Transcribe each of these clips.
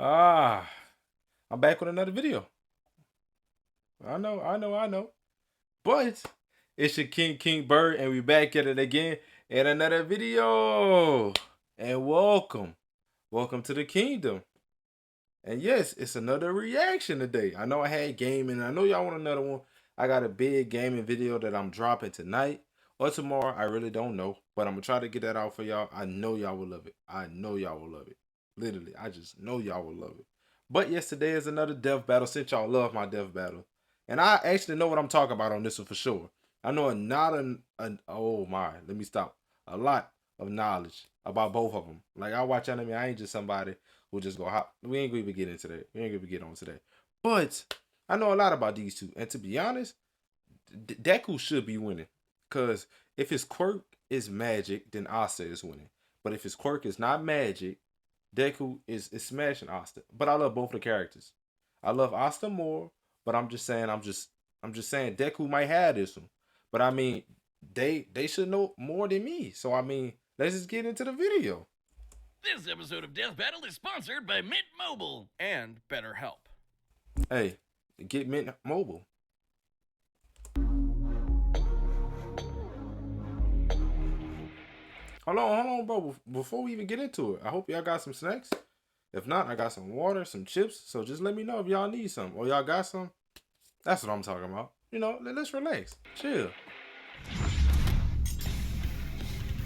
Ah, I'm back with another video. I know. But it's your King Bird, and we back at it again in another video. And welcome to the kingdom. And yes, it's another reaction today. I know I had gaming. I know y'all want another one. I got a big gaming video that I'm dropping tonight or tomorrow. I really don't know, but I'm gonna try to get that out for y'all. I know y'all will love it. I know y'all will love it. Literally, I just know y'all will love it. But yes, today is another death battle since y'all love my death battle. And I actually know what I'm talking about on this one for sure. I know oh my, let me stop. A lot of knowledge about both of them. Like I watch anime, I ain't just somebody who just go hop. We ain't gonna even get into that. We ain't gonna get on today. But I know a lot about these two. And to be honest, Deku should be winning. Cause if his quirk is magic, then Asta is winning. But if his quirk is not magic, Deku is smashing Asta. But I love both the characters. I love Asta more, but I'm just saying Deku might have this one. But I mean, they should know more than me. So I mean, let's just get into the video. This episode of Death Battle is sponsored by Mint Mobile and BetterHelp. Hey, get Mint Mobile. Hold on, bro. Before we even get into it, I hope y'all got some snacks. If not, I got some water, some chips. So just let me know if y'all need some or y'all got some. That's what I'm talking about. You know, let's relax, chill.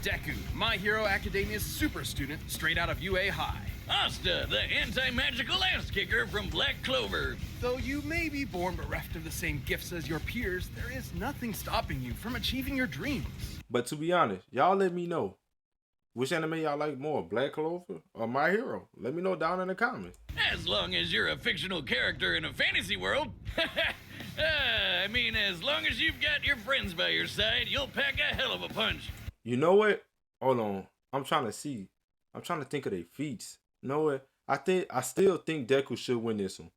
Deku, My Hero Academia's super student straight out of UA High. Asta, the anti-magical ass kicker from Black Clover. Though you may be born bereft of the same gifts as your peers, there is nothing stopping you from achieving your dreams. But to be honest, y'all let me know which anime y'all like more, Black Clover or My Hero. Let me know down in the comments. As long as you're a fictional character in a fantasy world. I mean, as long as you've got your friends by your side, you'll pack a hell of a punch. You know what? Hold on. I'm trying to see. I'm trying to think of their feats. You know what? I still think Deku should win this one.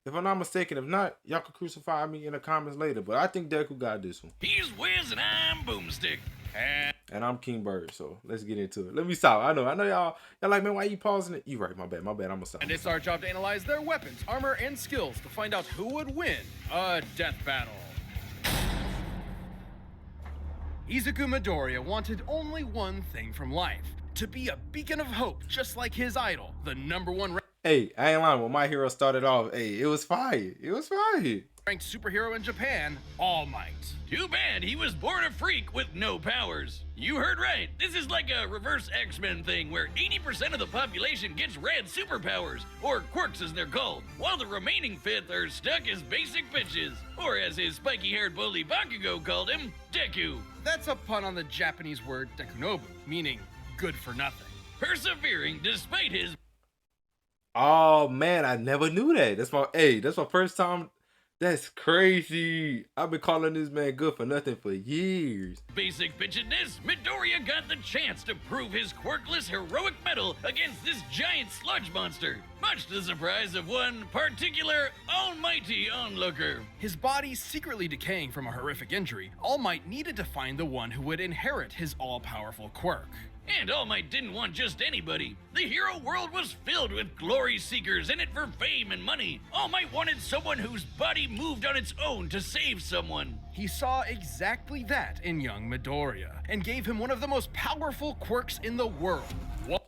If I'm not mistaken, if not, y'all can crucify me in the comments later. But I think Deku got this one. He's Wiz and I'm Boomstick. And I'm King Bird, so let's get into it. Let me stop. I know y'all like, man, why you pausing it? You right, my bad, I'm gonna stop. And it's our job to analyze their weapons, armor, and skills to find out who would win a death battle. Izuku Midoriya wanted only one thing from life: to be a beacon of hope, just like his idol, the #1 Hey, I ain't lying. When My Hero started off, hey, it was fire. ranked superhero in Japan, All Might. Too bad he was born a freak with no powers. You heard right. This is like a reverse X-Men thing where 80% of the population gets red superpowers, or quirks as they're called, while the remaining fifth are stuck as basic bitches, or as his spiky-haired bully Bakugo called him, Deku. That's a pun on the Japanese word dekunobu, meaning good for nothing. Persevering despite his Oh man, I never knew that. That's my first time. That's crazy. I've been calling this man good for nothing for years. basic bitchedness, Midoriya got the chance to prove his quirkless heroic mettle against this giant sludge monster, much to the surprise of one particular almighty onlooker. His body secretly decaying from a horrific injury, All Might needed to find the one who would inherit his all-powerful quirk. And All Might didn't want just anybody. The hero world was filled with glory seekers in it for fame and money. All Might wanted someone whose body moved on its own to save someone. He saw exactly that in young Midoriya, and gave him one of the most powerful quirks in the world.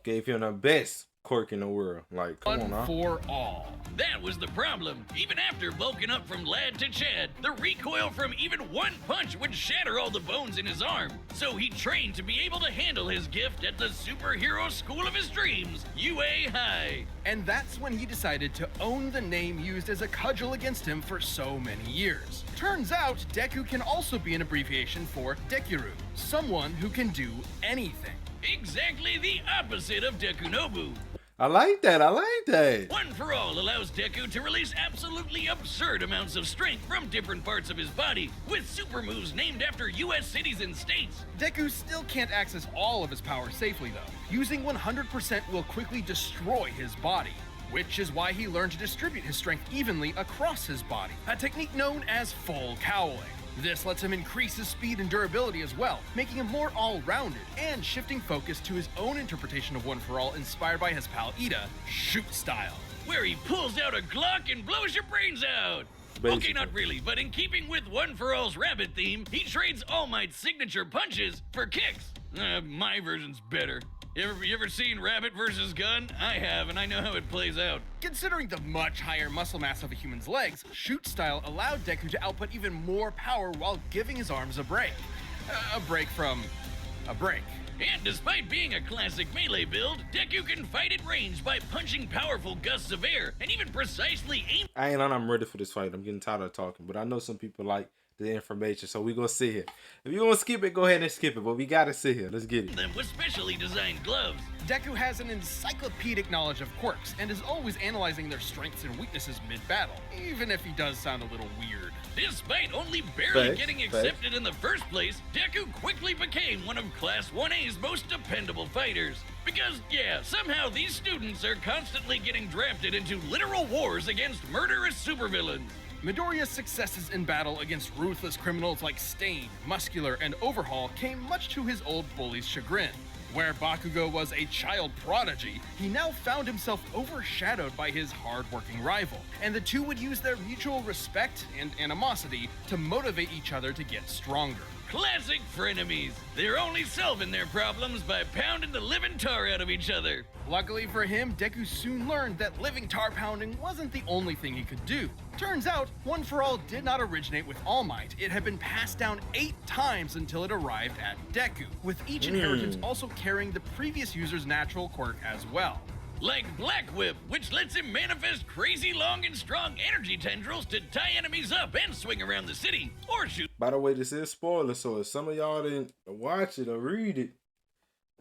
Gave him the best quirk in the world. Like, come on One now. for all. That was the problem. Even after bulking up from lad to Chad, the recoil from even one punch would shatter all the bones in his arm. So he trained to be able to handle his gift at the superhero school of his dreams, UA High. And that's when he decided to own the name used as a cudgel against him for so many years. Turns out, Deku can also be an abbreviation for Dekiru, someone who can do anything. Exactly the opposite of Dekunobu. I like that. One for All allows Deku to release absolutely absurd amounts of strength from different parts of his body, with super moves named after US cities and states. Deku still can't access all of his power safely though. Using 100% will quickly destroy his body, which is why he learned to distribute his strength evenly across his body, a technique known as full cowling. This lets him increase his speed and durability as well, making him more all-rounded, and shifting focus to his own interpretation of One For All inspired by his pal Ida, Shoot Style. Where he pulls out a Glock and blows your brains out. Basically. Okay, not really, but in keeping with One For All's rabbit theme, he trades All Might's signature punches for kicks. My version's better. You ever seen Rabbit versus Gun? I have, and I know how it plays out. Considering the much higher muscle mass of a human's legs, Shoot Style allowed Deku to output even more power while giving his arms a break. A break from a break. And despite being a classic melee build, Deku can fight at range by punching powerful gusts of air and even precisely aim I ain't lying, I'm ready for this fight. I'm getting tired of talking, but I know some people like the information, so we gonna sit here. If you want to skip it, go ahead and skip it, but we gotta sit here. Let's get it. them with specially designed gloves. Deku has an encyclopedic knowledge of quirks and is always analyzing their strengths and weaknesses mid-battle, even if he does sound a little weird. Despite only barely Facts, getting facts. accepted in the first place, Deku quickly became one of Class 1A's most dependable fighters. Because, yeah, somehow these students are constantly getting drafted into literal wars against murderous supervillains. Midoriya's successes in battle against ruthless criminals like Stain, Muscular, and Overhaul came much to his old bully's chagrin. Where Bakugo was a child prodigy, he now found himself overshadowed by his hard-working rival, and the two would use their mutual respect and animosity to motivate each other to get stronger. Classic frenemies. They're only solving their problems by pounding the living tar out of each other. Luckily for him, Deku soon learned that living tar pounding wasn't the only thing he could do. Turns out, One For All did not originate with All Might. It had been passed down 8 times until it arrived at Deku, with each inheritance also carrying the previous user's natural quirk as well. Like Black Whip, which lets him manifest crazy long and strong energy tendrils to tie enemies up and swing around the city, or shoot By the way, this is spoiler, so if some of y'all didn't watch it or read it,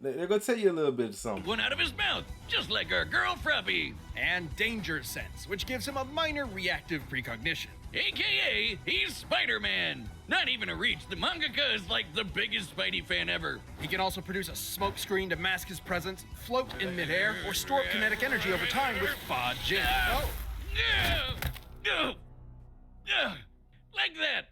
they're gonna tell you a little bit of something. one out of his mouth, just like our girl Fruppy. And Danger Sense, which gives him a minor reactive precognition. AKA, he's Spider-Man. Not even a reach, the mangaka is like the biggest Spidey fan ever. He can also produce a smoke screen to mask his presence, float in midair, or store kinetic energy over time with Fa Jin. Oh, Like that.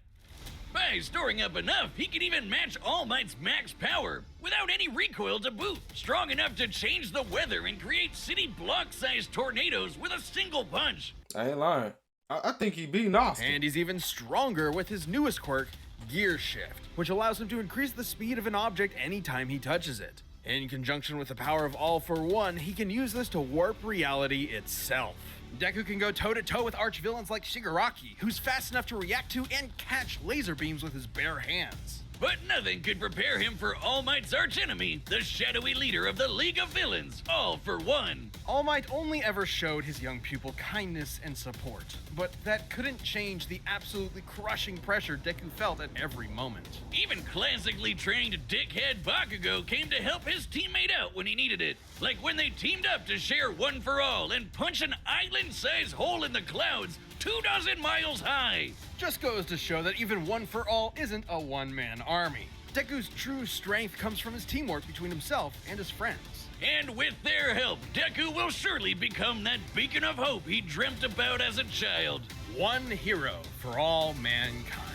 By storing up enough, he can even match All Might's max power without any recoil to boot. Strong enough to change the weather and create city block-sized tornadoes with a single punch. I ain't lying. I think he beat Austin. and he's even stronger with his newest quirk, Gear Shift, which allows him to increase the speed of an object anytime he touches it. In conjunction with the power of All For One, he can use this to warp reality itself. Deku can go toe-to-toe with arch-villains like Shigaraki, who's fast enough to react to and catch laser beams with his bare hands. But nothing could prepare him for All Might's archenemy, the shadowy leader of the League of Villains, All For One. All Might only ever showed his young pupil kindness and support, but that couldn't change the absolutely crushing pressure Deku felt at every moment. Even classically trained dickhead Bakugo came to help his teammate out when he needed it. Like when they teamed up to share One For All and punch an island-sized hole in the clouds 24 miles high. Just goes to show that even One For All isn't a one-man army. Deku's true strength comes from his teamwork between himself and his friends. And with their help, Deku will surely become that beacon of hope he dreamt about as a child. One hero for all mankind.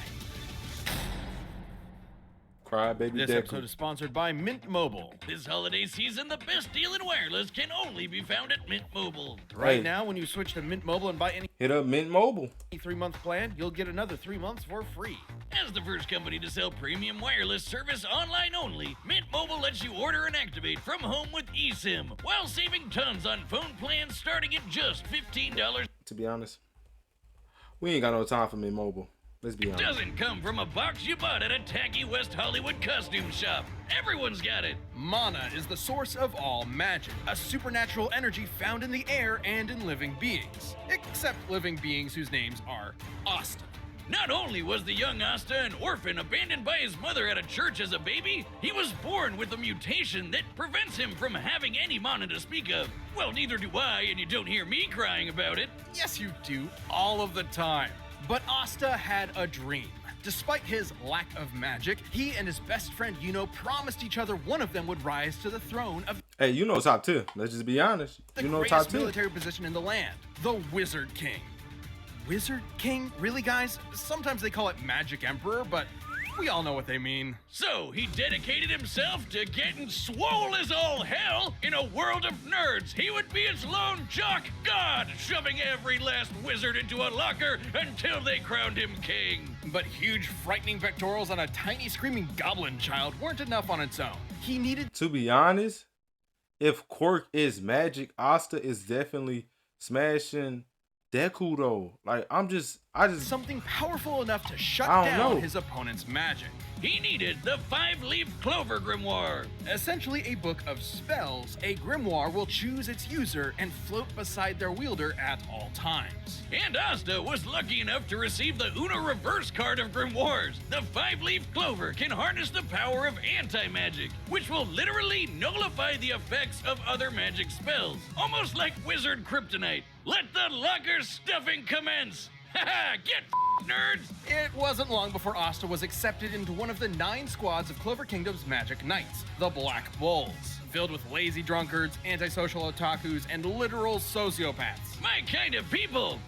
Cry baby This Deku. episode is sponsored by Mint Mobile. This holiday season, the best deal in wireless can only be found at Mint Mobile. Right Hey. now, when you switch to Mint Mobile and buy any Hit up Mint Mobile. 3-month plan, you'll get another 3 months for free. As the first company to sell premium wireless service online only, Mint Mobile lets you order and activate from home with eSIM, while saving tons on phone plans starting at just $15. To be honest, we ain't got no time for Mint Mobile. Let's be honest. Doesn't come from a box you bought at a tacky West Hollywood costume shop. Everyone's got it. Mana is the source of all magic, a supernatural energy found in the air and in living beings. Except living beings whose names are Asta. Not only was the young Asta an orphan abandoned by his mother at a church as a baby, he was born with a mutation that prevents him from having any mana to speak of. Well, neither do I, and you don't hear me crying about it. Yes, you do, all of the time. But Asta had a dream. Despite his lack of magic, he and his best friend Yuno promised each other one of them would rise to the throne of Hey, you know top 10. Let's just be honest. the You know top greatest 10. military position in the land, the Wizard King. Wizard King? Really, guys? Sometimes they call it Magic Emperor, but we all know what they mean. So he dedicated himself to getting swole as all hell. In a world of nerds, he would be its lone jock god, shoving every last wizard into a locker until they crowned him king. But huge, frightening pectorals on a tiny, screaming goblin child weren't enough on its own. He needed To be honest, if Quirk is magic, Asta is definitely smashing Deku though. Like I just something powerful enough to shut I don't down know. his opponent's magic. He needed the 5-leaf clover grimoire. Essentially a book of spells, a grimoire will choose its user and float beside their wielder at all times. And Asta was lucky enough to receive the Una reverse card of grimoires. The 5-leaf clover can harness the power of anti-magic, which will literally nullify the effects of other magic spells. Almost like wizard kryptonite. Let the locker stuffing commence! Haha, get nerds! It wasn't long before Asta was accepted into one of the 9 squads of Clover Kingdom's Magic Knights, the Black Bulls, filled with lazy drunkards, antisocial otakus, and literal sociopaths. My kind of people!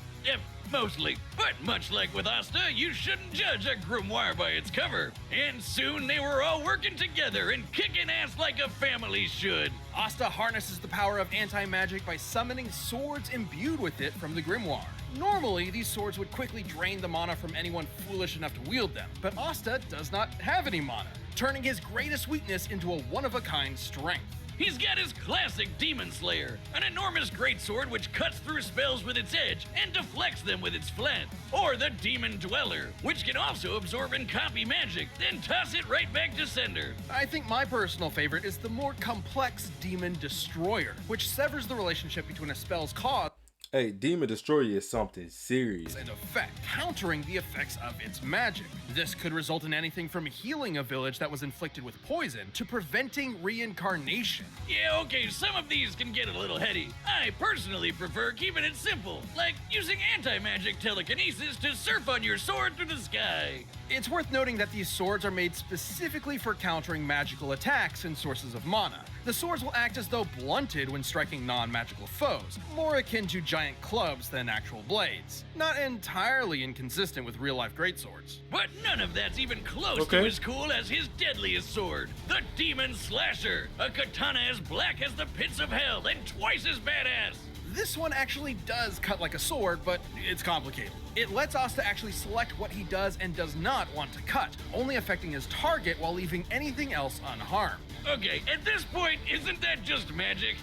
Mostly. But much like with Asta, you shouldn't judge a grimoire by its cover. And soon they were all working together and kicking ass like a family should. Asta harnesses the power of anti-magic by summoning swords imbued with it from the grimoire. Normally, these swords would quickly drain the mana from anyone foolish enough to wield them, but Asta does not have any mana, turning his greatest weakness into a one-of-a-kind strength. He's got his classic Demon Slayer, an enormous greatsword which cuts through spells with its edge and deflects them with its flat. Or the Demon Dweller, which can also absorb and copy magic, then toss it right back to sender. I think my personal favorite is the more complex Demon Destroyer, which severs the relationship between a spell's cause Hey, Demon Destroyer is something serious. and effect, countering the effects of its magic. This could result in anything from healing a village that was inflicted with poison to preventing reincarnation. Yeah, okay, some of these can get a little heady. I personally prefer keeping it simple, like using anti-magic telekinesis to surf on your sword through the sky. It's worth noting that these swords are made specifically for countering magical attacks and sources of mana. The swords will act as though blunted when striking non-magical foes, more akin to giant clubs than actual blades. Not entirely inconsistent with real-life greatswords. But none of that's even close Okay. to as cool as his deadliest sword, the Demon Slasher, a katana as black as the pits of hell and twice as badass. This one actually does cut like a sword, but it's complicated. It lets Asta actually select what he does and does not want to cut, only affecting his target while leaving anything else unharmed. Okay, at this point, isn't that just magic?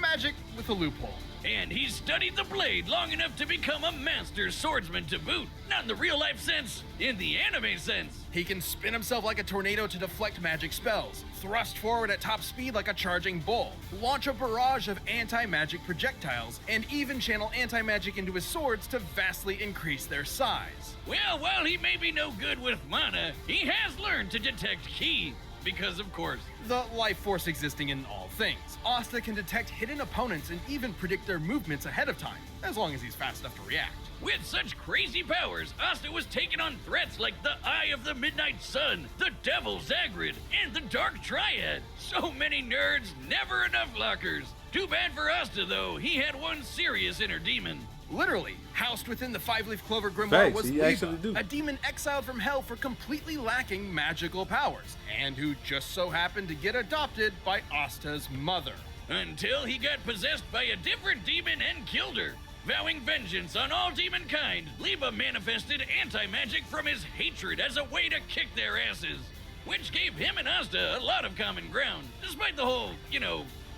Magic with a loophole. And he's studied the blade long enough to become a master swordsman to boot. Not in the real life sense, in the anime sense. He can spin himself like a tornado to deflect magic spells, thrust forward at top speed like a charging bull, launch a barrage of anti-magic projectiles, and even channel anti-magic into his swords to vastly increase their size. Well, while he may be no good with mana, he has learned to detect ki. Because, of course, The life force existing in all things. Asta can detect hidden opponents and even predict their movements ahead of time, as long as he's fast enough to react. with such crazy powers, Asta was taking on threats like the Eye of the Midnight Sun, the Devil Zagrid, and the Dark Triad. So many nerds, never enough lockers. Too bad for Asta, though. He had one serious inner demon. Literally, housed within the five-leaf clover grimoire Facts, was he Liba, actually do. a demon exiled from hell for completely lacking magical powers, and who just so happened to get adopted by Asta's mother. Until he got possessed by a different demon and killed her. Vowing vengeance on all demonkind, Liba manifested anti-magic from his hatred as a way to kick their asses. Which gave him and Asta a lot of common ground, despite the whole,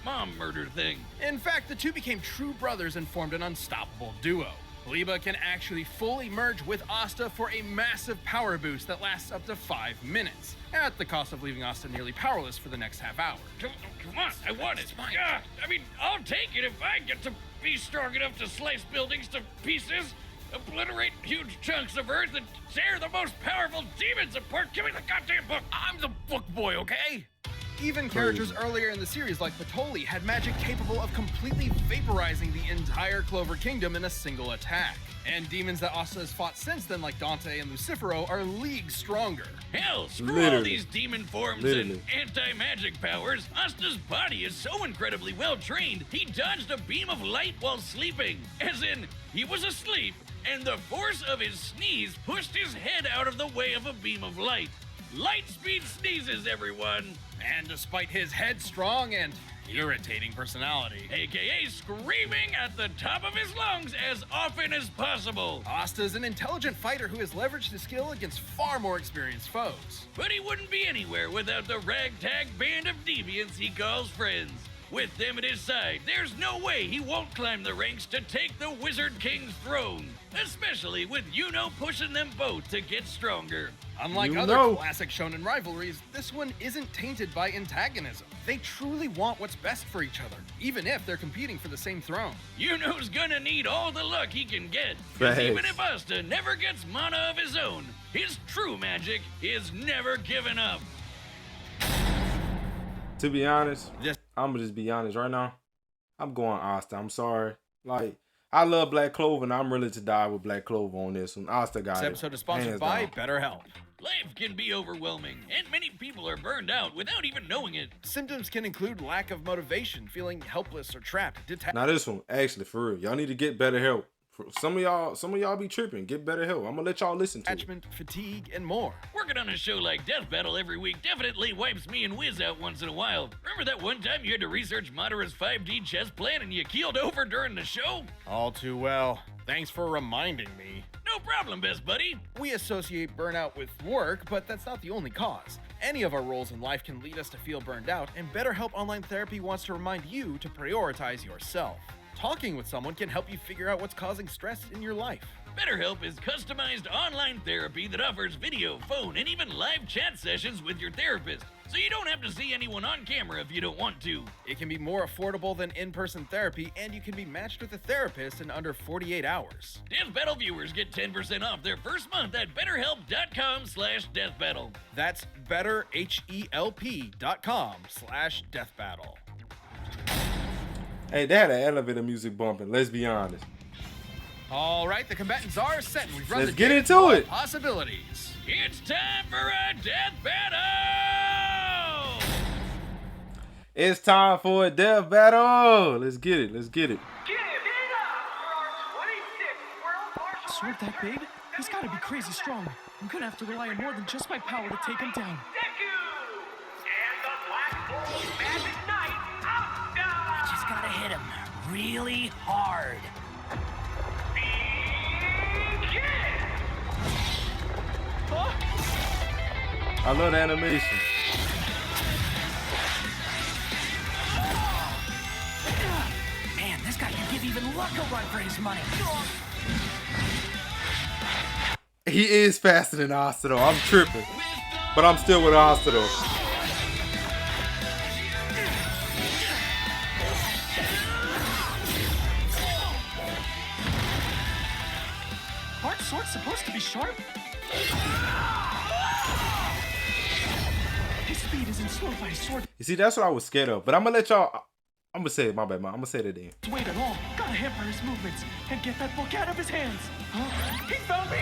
mom murder thing. In fact, the two became true brothers and formed an unstoppable duo. Liba can actually fully merge with Asta for a massive power boost that lasts up to 5 minutes, at the cost of leaving Asta nearly powerless for the next half hour. Come on, I want it. Yeah, I'll take it if I get to be strong enough to slice buildings to pieces, obliterate huge chunks of earth, and tear the most powerful demons apart. Give me the goddamn book. I'm the book boy, okay? Even characters earlier in the series like Patoli had magic capable of completely vaporizing the entire Clover Kingdom in a single attack. And demons that Asta has fought since then like Dante and Lucifero are leagues stronger. Hell, screw all Literally. these demon forms Literally. and anti-magic powers. Asta's body is so incredibly well trained, he dodged a beam of light while sleeping. As in, he was asleep, and the force of his sneeze pushed his head out of the way of a beam of light. Lightspeed sneezes, everyone! And despite his headstrong and irritating personality, AKA screaming at the top of his lungs as often as possible. Asta's an intelligent fighter who has leveraged his skill against far more experienced foes. But he wouldn't be anywhere without the ragtag band of deviants he calls friends. With them at his side, there's no way he won't climb the ranks to take the Wizard King's throne. Especially with Yuno pushing them both to get stronger. Unlike other classic shonen rivalries, this one isn't tainted by antagonism. They truly want what's best for each other, even if they're competing for the same throne. Yuno's gonna need all the luck he can get. Because even if Asta never gets mana of his own, his true magic is never given up. To be honest, I'm gonna just be honest right now. I'm going Asta. I'm sorry. Like, I love Black Clover, and I'm ready to die with Black Clover on this one. Asta got it. This episode is sponsored by BetterHelp. Life can be overwhelming, and many people are burned out without even knowing it. Symptoms can include lack of motivation, feeling helpless or trapped. Now this one, actually, for real, y'all need to get better help. Some of y'all be tripping. Get better help. I'm gonna let y'all listen to attachment, fatigue, and more. Working on a show like Death Battle every week definitely wipes me and Wiz out once in a while. Remember that one time you had to research Madara's 5D chess plan and you keeled over during the show? All too well. Thanks for reminding me. No problem, best buddy. We associate burnout with work, but that's not the only cause. Any of our roles in life can lead us to feel burned out, and BetterHelp Online Therapy wants to remind you to prioritize yourself. Talking with someone can help you figure out what's causing stress in your life. BetterHelp is customized online therapy that offers video, phone, and even live chat sessions with your therapist, so you don't have to see anyone on camera if you don't want to. It can be more affordable than in-person therapy, and you can be matched with a therapist in under 48 hours. Death Battle viewers get 10% off their first month at betterhelp.com/deathbattle. That's betterhelp.com/deathbattle. Hey, they had an elevator music bumping. Let's be honest. All right, the combatants are set, and we've run Let's get into it. Possibilities. It's time for a death battle! It's time for a death battle. Let's get it. Let's get it. Give it up for our 26th World Martial Sword that big? He's gotta be crazy strong. I'm gonna have to rely on more than just my power to take him down. Deku! And the Black Bull Magic Knight, Asta! Just gotta hit him really hard. Begin! I love the animation. Man, this guy can give even Luck a run for his money. He is faster than Asta though. I'm tripping. But I'm still with Asta though. Aren't swords supposed to be sharp? His speed isn't slowed by his sword You see, that's what I was scared of. But I'm gonna let y'all. I'm gonna say it. My bad, man. I'm gonna say it again. weight at all. Gotta hamper his movements and get that book out of his hands. Huh? He found me!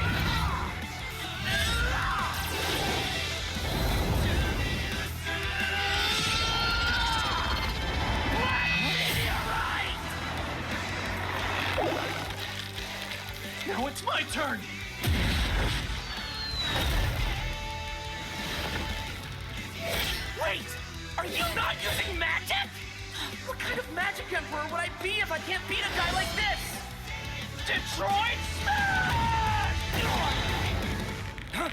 Now it's my turn! Wait! Are you not using magic? What kind of magic emperor would I be if I can't beat a guy like this? Detroit Smash! Huh?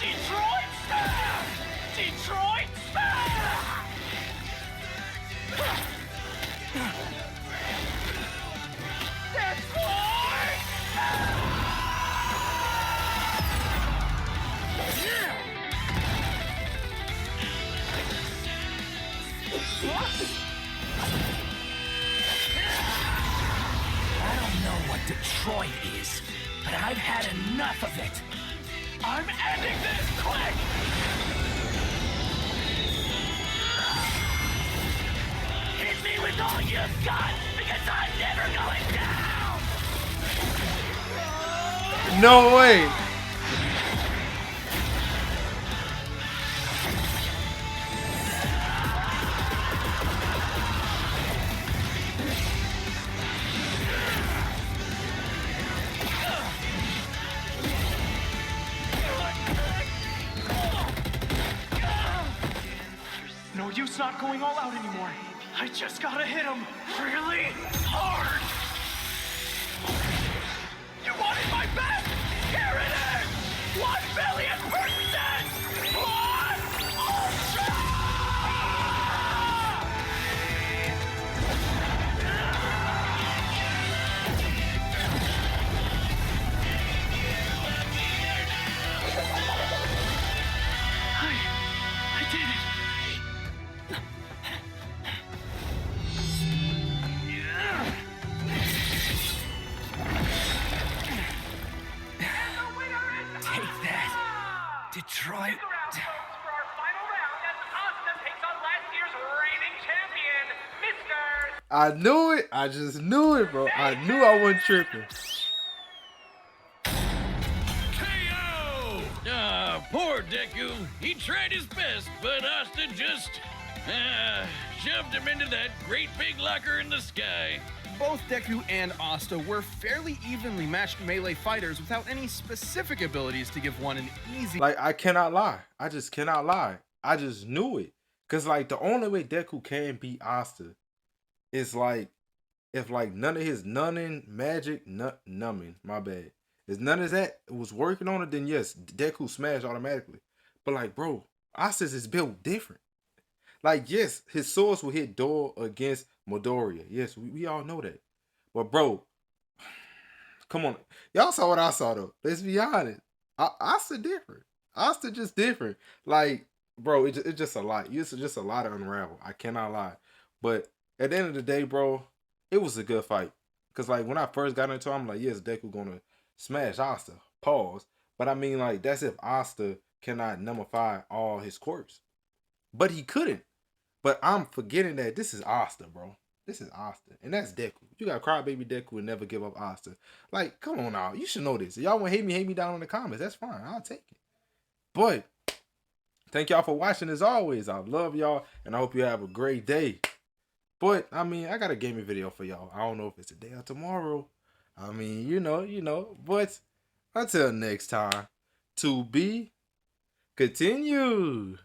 Detroit Smash! Detroit Smash! Detroit I don't know what Detroit is, but I've had enough of it. I'm ending this quick! Hit me with all you've got, because I'm never going down! No way. use not going all out anymore. I just gotta hit him really hard. You wanted my best? Here it is! 1,000,000,000%! Blood Ultra! I did it. Take that, Detroit. Stick around, folks, for our final round as Asuka takes on last year's reigning champion, Mr. I knew it. I just knew it, bro. I knew I wasn't tripping. KO! Ah, poor Deku. He tried his best, but Asta just shoved him into that great big locker in the sky. Both Deku and Asta were fairly evenly matched melee fighters without any specific abilities to give one an easy Like, I cannot lie. I just cannot lie. I just knew it. Cause like the only way Deku can beat Asta is like if like none of his numbing magic, numbing, my bad. If none of that was working on it, then yes, Deku smash automatically. But like, bro, Asta's is built different. Like, yes, his swords will hit door against Midoriya. Yes, we all know that. But bro, come on. Y'all saw what I saw though. Let's be honest. Asta different. Asta just different. Like, bro, it's just a lot. It's just a lot to unravel. I cannot lie. But at the end of the day, bro, it was a good fight. Cause like when I first got into it, I'm like, yes, Deku gonna smash Asta. Pause. But I mean, like, that's if Asta cannot nullify all his quirks. But he couldn't. But I'm forgetting that this is Asta, bro. This is Asta. And that's Deku. You got Crybaby Deku and never give up Asta. Like, come on now. You should know this. If y'all want to hate me down in the comments. That's fine. I'll take it. But thank y'all for watching as always. I love y'all. And I hope you have a great day. But, I mean, I got a gaming video for y'all. I don't know if it's today or tomorrow. I mean, you know. But until next time, to be continued.